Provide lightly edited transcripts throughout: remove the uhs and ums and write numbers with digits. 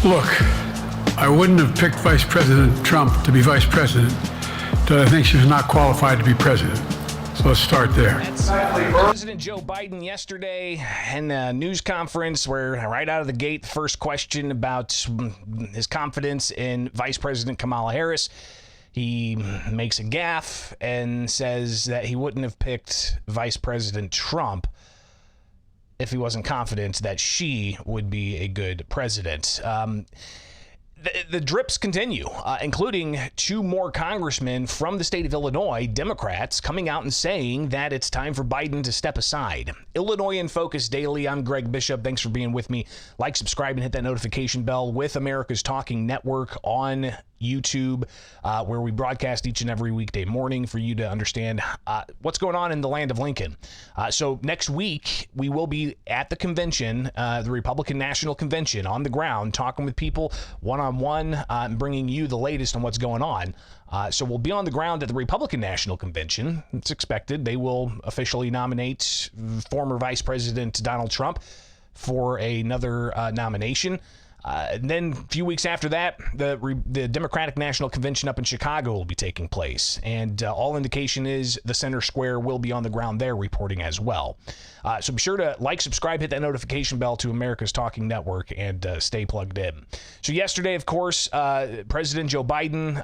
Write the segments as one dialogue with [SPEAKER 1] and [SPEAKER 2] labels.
[SPEAKER 1] Look, I wouldn't have picked Vice President Trump to be vice president because I think she's not qualified to be president. So let's start there.
[SPEAKER 2] That's President Joe Biden yesterday in a news conference where right out of the gate, the first question about his confidence in Vice President Kamala Harris. He makes a gaffe and says that he wouldn't have picked Vice President Trump if he wasn't confident that she would be a good president. The drips continue, including two more congressmen from the state of Illinois, Democrats, coming out and saying that it's time for Biden to step aside. Illinois in Focus Daily. I'm Greg Bishop. Thanks for being with me. Like, subscribe, and hit that notification bell with America's Talking Network on YouTube, where we broadcast each and every weekday morning for you to understand what's going on in the land of Lincoln. So next week, we will be at the convention, the Republican National Convention, on the ground, talking with people one-on-one, and bringing you the latest on what's going on. So we'll be on the ground at the Republican National Convention. It's expected they will officially nominate former Vice President Donald Trump for another nomination. And then a few weeks after that, the Democratic National Convention up in Chicago will be taking place. And all indication is the Center Square will be on the ground there reporting as well. So be sure to like, subscribe, hit that notification bell to America's Talking Network, and stay plugged in. So yesterday, of course, President Joe Biden,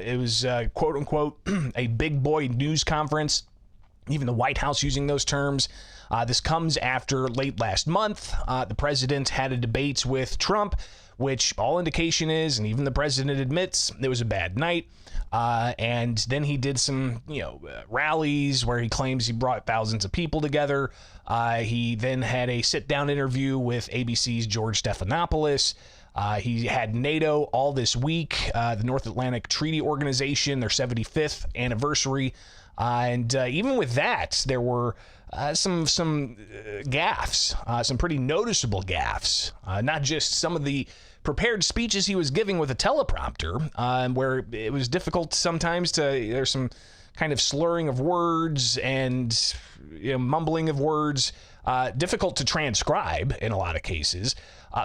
[SPEAKER 2] it was quote unquote a big boy news conference. Even the White House using those terms. This comes after late last month, the president had a debate with Trump, which all indication is, and even the president admits, it was a bad night. And then he did some, rallies where he claims he brought thousands of people together. He then had a sit-down interview with ABC's George Stephanopoulos. He had NATO all this week, the North Atlantic Treaty Organization, their 75th anniversary. And even with that, there were some gaffes, some pretty noticeable gaffes, not just some of the prepared speeches he was giving with a teleprompter, where it was difficult sometimes there's some kind of slurring of words and mumbling of words, difficult to transcribe in a lot of cases.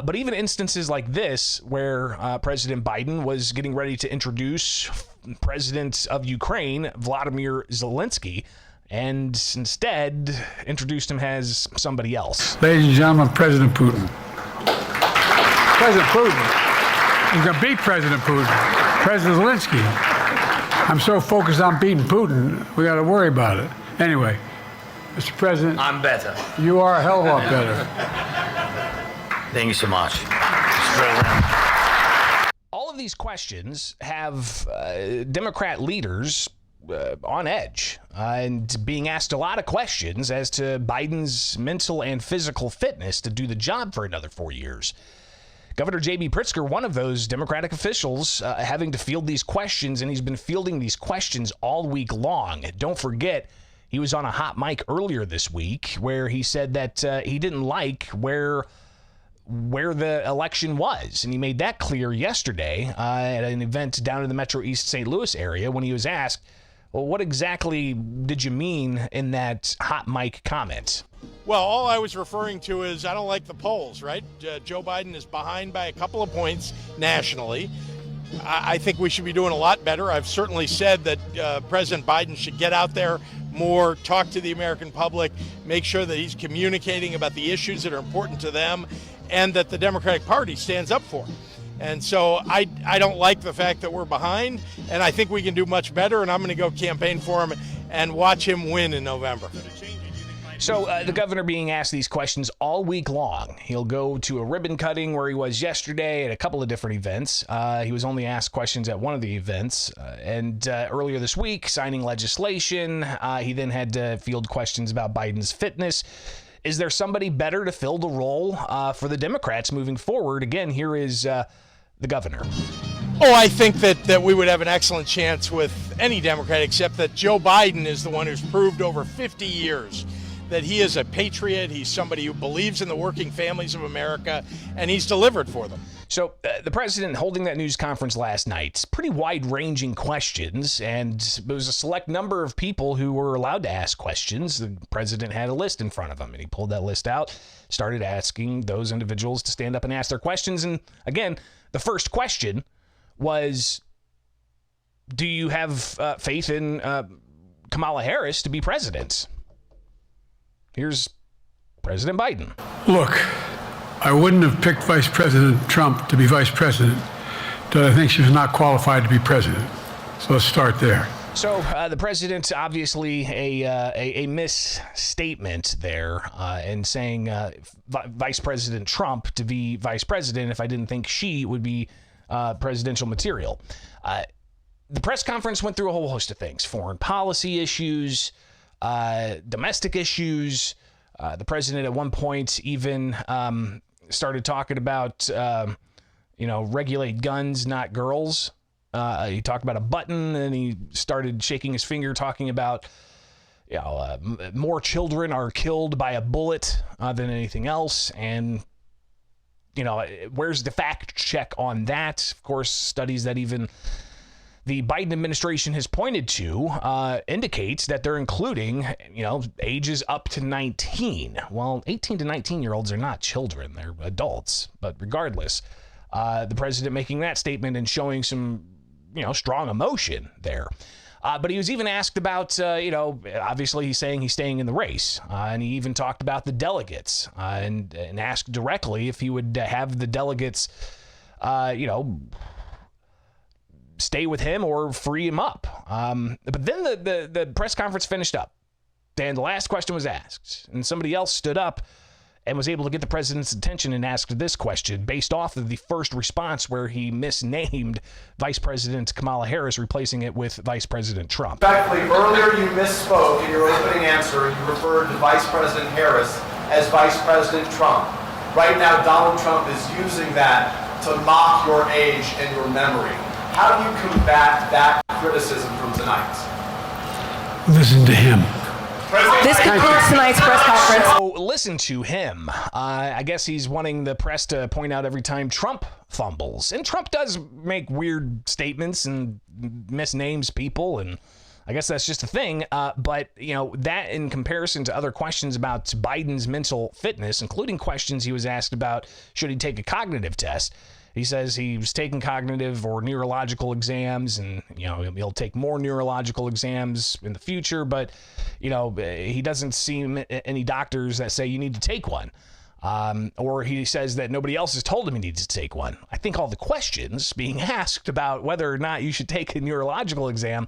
[SPEAKER 2] But even instances like this, where President Biden was getting ready to introduce President of Ukraine, Vladimir Zelensky, and instead introduced him as somebody else.
[SPEAKER 1] Ladies and gentlemen, President Putin. President Putin. He's going to beat President Putin. President Zelensky. I'm so focused on beating Putin, we got to worry about it. Anyway, Mr. President.
[SPEAKER 3] I'm better.
[SPEAKER 1] You are a hell of a lot better.
[SPEAKER 3] Thank you so much.
[SPEAKER 2] All of these questions have Democrat leaders on edge and being asked a lot of questions as to Biden's mental and physical fitness to do the job for another 4 years. Governor J.B. Pritzker, one of those Democratic officials, having to field these questions, and he's been fielding these questions all week long. Don't forget, he was on a hot mic earlier this week where he said that he didn't like where the election was. And he made that clear yesterday at an event down in the Metro East St. Louis area when he was asked, well, what exactly did you mean in that hot mic comment?
[SPEAKER 4] Well, all I was referring to is I don't like the polls, right? Joe Biden is behind by a couple of points nationally. I think we should be doing a lot better. I've certainly said that President Biden should get out there more, talk to the American public, make sure that he's communicating about the issues that are important to them and that the Democratic Party stands up for him. And so I don't like the fact that we're behind, and I think we can do much better, and I'm going to go campaign for him and watch him win in November.
[SPEAKER 2] So the governor being asked these questions all week long. He'll go to a ribbon cutting where he was yesterday at a couple of different events. He was only asked questions at one of the events. And earlier this week, signing legislation. He then had to field questions about Biden's fitness. Is there somebody better to fill the role for the Democrats moving forward? Again, here is the governor.
[SPEAKER 4] Oh, I think that we would have an excellent chance with any Democrat, except that Joe Biden is the one who's proved over 50 years that he is a patriot. He's somebody who believes in the working families of America, and he's delivered for them.
[SPEAKER 2] So the president holding that news conference last night, pretty wide-ranging questions, and there was a select number of people who were allowed to ask questions. The president had a list in front of him, and he pulled that list out, started asking those individuals to stand up and ask their questions. And again, the first question was, do you have faith in Kamala Harris to be president? Here's President Biden.
[SPEAKER 1] Look, I wouldn't have picked Vice President Trump to be vice president, but I think she was not qualified to be president. So let's start there.
[SPEAKER 2] So the president, obviously a misstatement there in saying Vice President Trump to be vice president if I didn't think she would be presidential material. The press conference went through a whole host of things: foreign policy issues, domestic issues. The president at one point even started talking about, regulate guns, not girls. He talked about a button, and he started shaking his finger, talking about, more children are killed by a bullet than anything else. And, where's the fact check on that? Of course, studies that even the Biden administration has pointed to indicates that they're including, ages up to 19. Well, 18 to 19-year-olds are not children. They're adults. But regardless, the president making that statement and showing some, strong emotion there. But he was even asked about, obviously he's saying he's staying in the race. And he even talked about the delegates and asked directly if he would have the delegates, stay with him or free him up. But then the press conference finished up, and the last question was asked, and somebody else stood up and was able to get the president's attention and asked this question based off of the first response where he misnamed Vice President Kamala Harris, replacing it with Vice President Trump.
[SPEAKER 5] Respectfully, earlier you misspoke in your opening answer. You referred to Vice President Harris as Vice President Trump. Right now, Donald Trump is using that to mock your age and your memory. How do you combat that criticism from tonight?
[SPEAKER 1] Listen to him.
[SPEAKER 6] This concludes tonight's press conference.
[SPEAKER 2] So listen to him. I guess he's wanting the press to point out every time Trump fumbles. And Trump does make weird statements and misnames people, and I guess that's just a thing. But, that in comparison to other questions about Biden's mental fitness, including questions he was asked about should he take a cognitive test, he says he was taking cognitive or neurological exams, and, he'll take more neurological exams in the future, but, he doesn't see any doctors that say you need to take one. Or he says that nobody else has told him he needs to take one. I think all the questions being asked about whether or not you should take a neurological exam,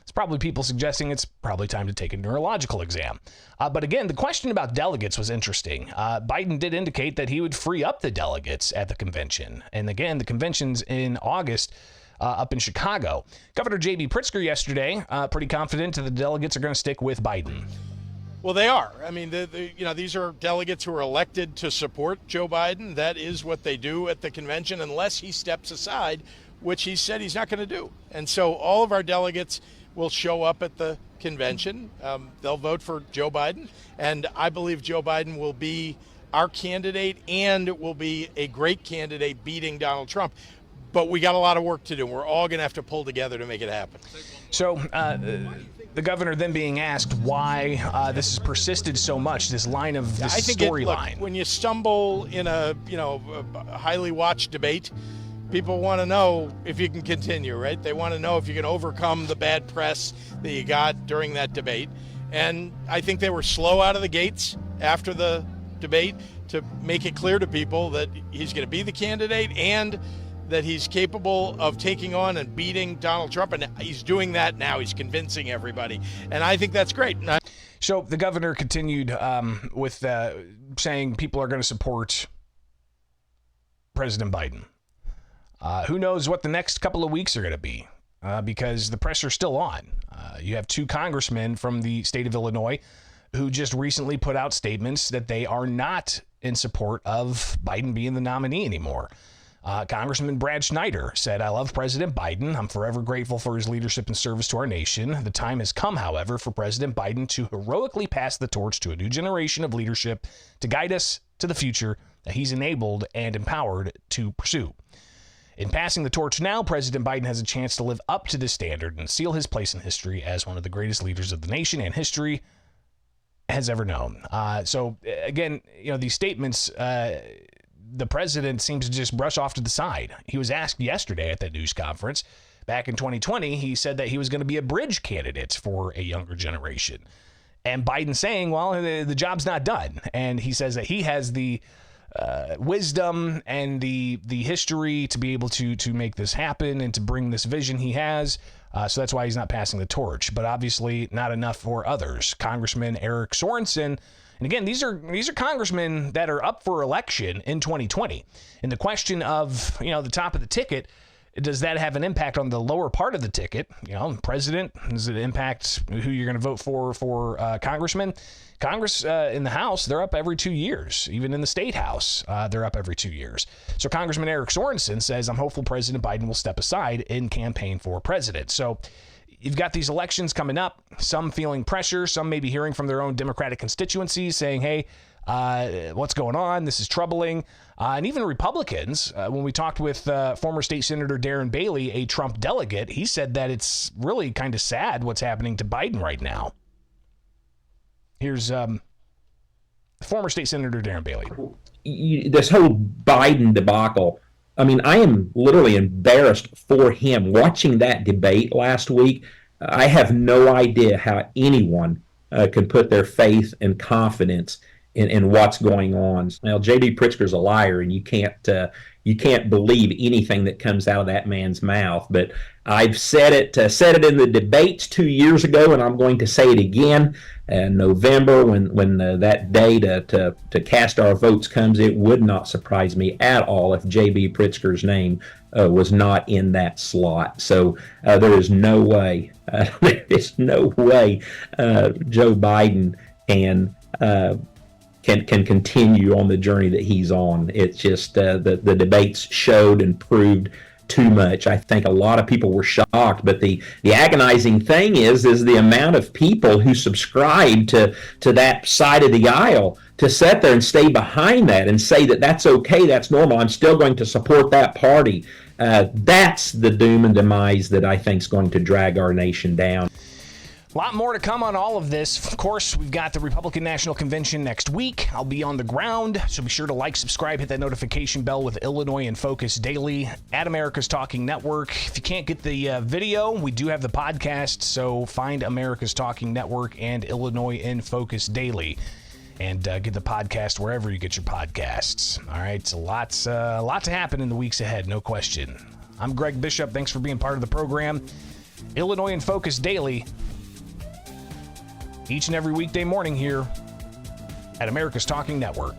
[SPEAKER 2] it's probably people suggesting it's probably time to take a neurological exam. But again, the question about delegates was interesting. Biden did indicate that he would free up the delegates at the convention. And again, the convention's in August up in Chicago. Governor J.B. Pritzker yesterday, pretty confident that the delegates are going to stick with Biden.
[SPEAKER 4] Well, they are. I mean, these are delegates who are elected to support Joe Biden. That is what they do at the convention, unless he steps aside, which he said he's not going to do. And so all of our delegates will show up at the convention. They'll vote for Joe Biden, and I believe Joe Biden will be our candidate and will be a great candidate beating Donald Trump. But we got a lot of work to do. We're all going to have to pull together to make it happen.
[SPEAKER 2] So the governor then being asked why this has persisted so much, this line of this storyline.
[SPEAKER 4] When you stumble in a highly watched debate, people want to know if you can continue, right? They want to know if you can overcome the bad press that you got during that debate. And I think they were slow out of the gates after the debate to make it clear to people that he's going to be the candidate and that he's capable of taking on and beating Donald Trump. And he's doing that now. He's convincing everybody. And I think that's great.
[SPEAKER 2] So the governor continued with saying people are going to support President Biden. Who knows what the next couple of weeks are going to be because the pressure's still on. You have two congressmen from the state of Illinois who just recently put out statements that they are not in support of Biden being the nominee anymore. Congressman Brad Schneider said, "I love President Biden. I'm forever grateful for his leadership and service to our nation. The time has come, however, for President Biden to heroically pass the torch to a new generation of leadership to guide us to the future that he's enabled and empowered to pursue. In passing the torch now, President Biden has a chance to live up to this standard and seal his place in history as one of the greatest leaders of the nation and history has ever known. So again, these statements, the president seems to just brush off to the side. He was asked yesterday at that news conference. Back in 2020, he said that he was going to be a bridge candidate for a younger generation. And Biden saying, well, the job's not done. And he says that he has the wisdom and the history to be able to make this happen and to bring this vision he has. So that's why he's not passing the torch. But obviously not enough for others. Congressman Eric Sorensen. And again, these are congressmen that are up for election in 2020. And the question of, the top of the ticket, does that have an impact on the lower part of the ticket? President, does it impact who you're going to vote for congressman? Congress in the House, they're up every 2 years. Even in the State House, they're up every 2 years. So Congressman Eric Sorensen says, I'm hopeful President Biden will step aside and campaign for president. So you've got these elections coming up, some feeling pressure, some maybe hearing from their own Democratic constituencies saying, hey, what's going on? This is troubling. And even Republicans, when we talked with former State Senator Darren Bailey, a Trump delegate, he said that it's really kind of sad what's happening to Biden right now. Here's former State Senator Darren Bailey.
[SPEAKER 7] This whole Biden debacle, I mean, I am literally embarrassed for him. Watching that debate last week, I have no idea how anyone could put their faith and confidence in what's going on. Now, J.D. Pritzker's a liar, and you can't believe anything that comes out of that man's mouth. But I've said it in the debates 2 years ago, and I'm going to say it again in November when that day to cast our votes comes. It would not surprise me at all if J.B. Pritzker's name was not in that slot. So there is no way, Joe Biden can continue on the journey that he's on. It's just the debates showed and proved too much. I think a lot of people were shocked, but the agonizing thing is the amount of people who subscribe to that side of the aisle to sit there and stay behind that and say that that's okay, that's normal, I'm still going to support that party. That's the doom and demise that I think is going to drag our nation down.
[SPEAKER 2] A lot more to come on all of this. Of course, we've got the Republican National Convention next week. I'll be on the ground, so be sure to like, subscribe, hit that notification bell with Illinois in Focus Daily at America's Talking Network. If you can't get the video, we do have the podcast, so find America's Talking Network and Illinois in Focus Daily and get the podcast wherever you get your podcasts. All right, so lots to happen in the weeks ahead, no question. I'm Greg Bishop. Thanks for being part of the program. Illinois in Focus Daily, each and every weekday morning here at America's Talking Network.